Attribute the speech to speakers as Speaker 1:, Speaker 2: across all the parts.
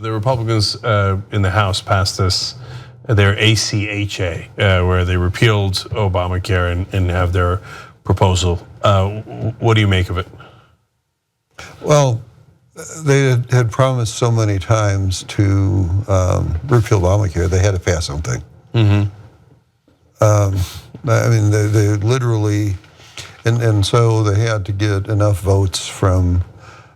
Speaker 1: the Republicans in the House passed their ACHA, where they repealed Obamacare and have their proposal. What do you make of it?
Speaker 2: Well, they had promised so many times to repeal Obamacare, they had to pass something. I mean, they literally, and so they had to get enough votes from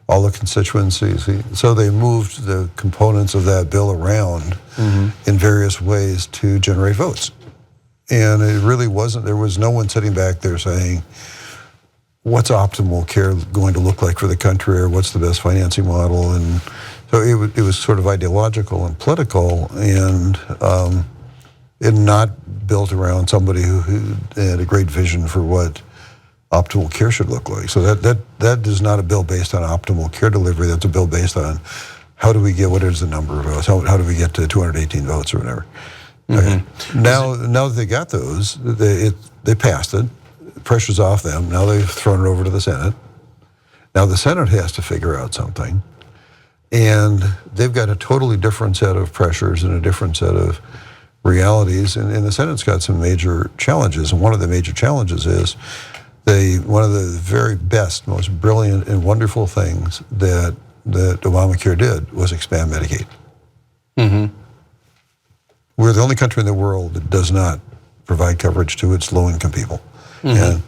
Speaker 2: all the constituencies. So they moved the components of that bill around in various ways to generate votes. And it really wasn't, there was no one sitting back there saying, what's optimal care going to look like for the country, or what's the best financing model? And so it was sort of ideological and political, and not built around somebody who had a great vision for what optimal care should look like. So that is not a bill based on optimal care delivery. That's a bill based on how do we get, what is the number of votes? How do we get to 218 votes or whatever? Okay. Now that they got those, they passed it. Pressure's off them. Now they've thrown it over to the Senate. Now the Senate has to figure out something. And they've got a totally different set of pressures and a different set of realities. And the Senate's got some major challenges. And one of the major challenges is one of the very best, most brilliant and wonderful things that Obamacare did was expand Medicaid. We're the only country in the world that does not provide coverage to its low-income people. And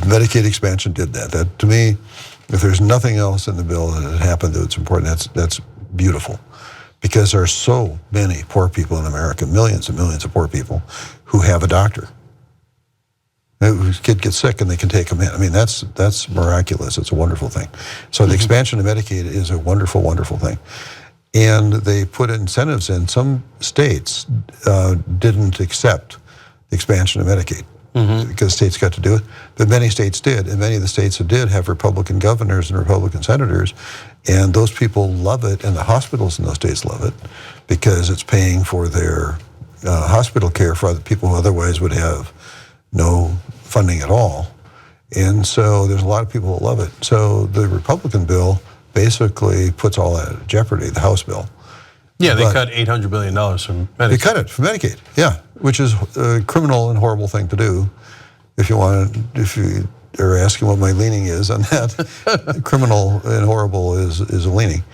Speaker 2: Medicaid expansion did that. That, to me, if there's nothing else in the bill that happened that's important, that's beautiful. Because there are so many poor people in America, millions and millions of poor people, who have a doctor. Whose kid gets sick and they can take them in. I mean, that's miraculous. It's a wonderful thing. So the expansion of Medicaid is a wonderful, wonderful thing. And they put incentives in. Some states didn't accept the expansion of Medicaid because states got to do it. But many states did, and many of the states that did have Republican governors and Republican senators, and those people love it, and the hospitals in those states love it because it's paying for their hospital care for other people who otherwise would have no funding at all. And so there's a lot of people that love it. So the Republican bill basically puts all that at jeopardy, the House bill.
Speaker 1: Yeah, they cut $800 billion from Medicaid.
Speaker 2: They cut it from Medicaid, yeah, which is a criminal and horrible thing to do. If you are asking what my leaning is on that, criminal and horrible is a leaning.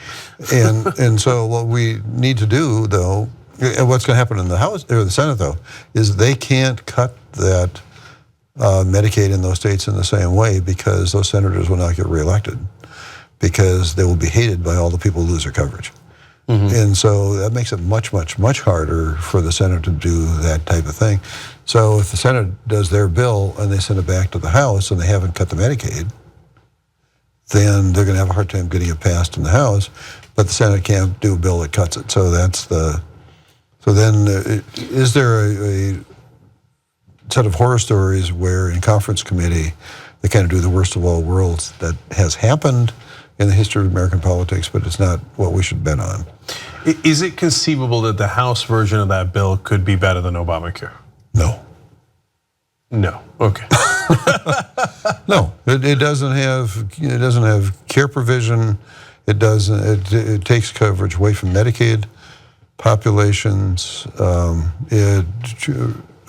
Speaker 2: And so what we need to do, though, and what's going to happen in the House or the Senate, though, is they can't cut that Medicaid in those states in the same way because those senators will not get reelected because they will be hated by all the people who lose their coverage. And so that makes it much, much, much harder for the Senate to do that type of thing. So if the Senate does their bill and they send it back to the House and they haven't cut the Medicaid, then they're going to have a hard time getting it passed in the House, but the Senate can't do a bill that cuts it. So so then is there a set of horror stories where in conference committee they kind of do the worst of all worlds that has happened in the history of American politics, but it's not what we should bet on.
Speaker 1: Is it conceivable that the House version of that bill could be better than Obamacare?
Speaker 2: No.
Speaker 1: No. Okay.
Speaker 2: No, it doesn't have care provision. It takes coverage away from Medicaid populations. It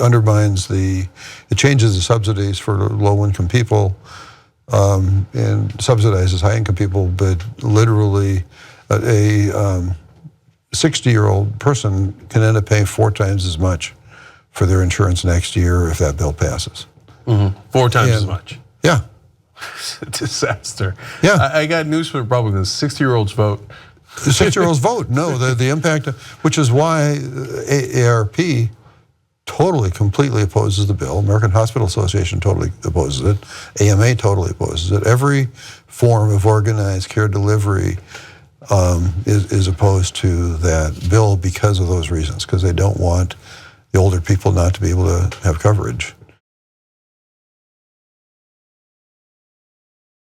Speaker 2: undermines it changes the subsidies for low-income people. And subsidizes high-income people, but literally a 60-year-old person can end up paying 4 times as much for their insurance next year if that bill passes.
Speaker 1: 4 times as much.
Speaker 2: Yeah.
Speaker 1: It's a disaster.
Speaker 2: Yeah.
Speaker 1: I got news for Republicans. 60-year-olds vote.
Speaker 2: The 60-year-olds vote. No, the impact, which is why AARP totally, completely opposes the bill. American Hospital Association totally opposes it. AMA totally opposes it. Every form of organized care delivery is opposed to that bill because of those reasons, because they don't want the older people not to be able to have coverage.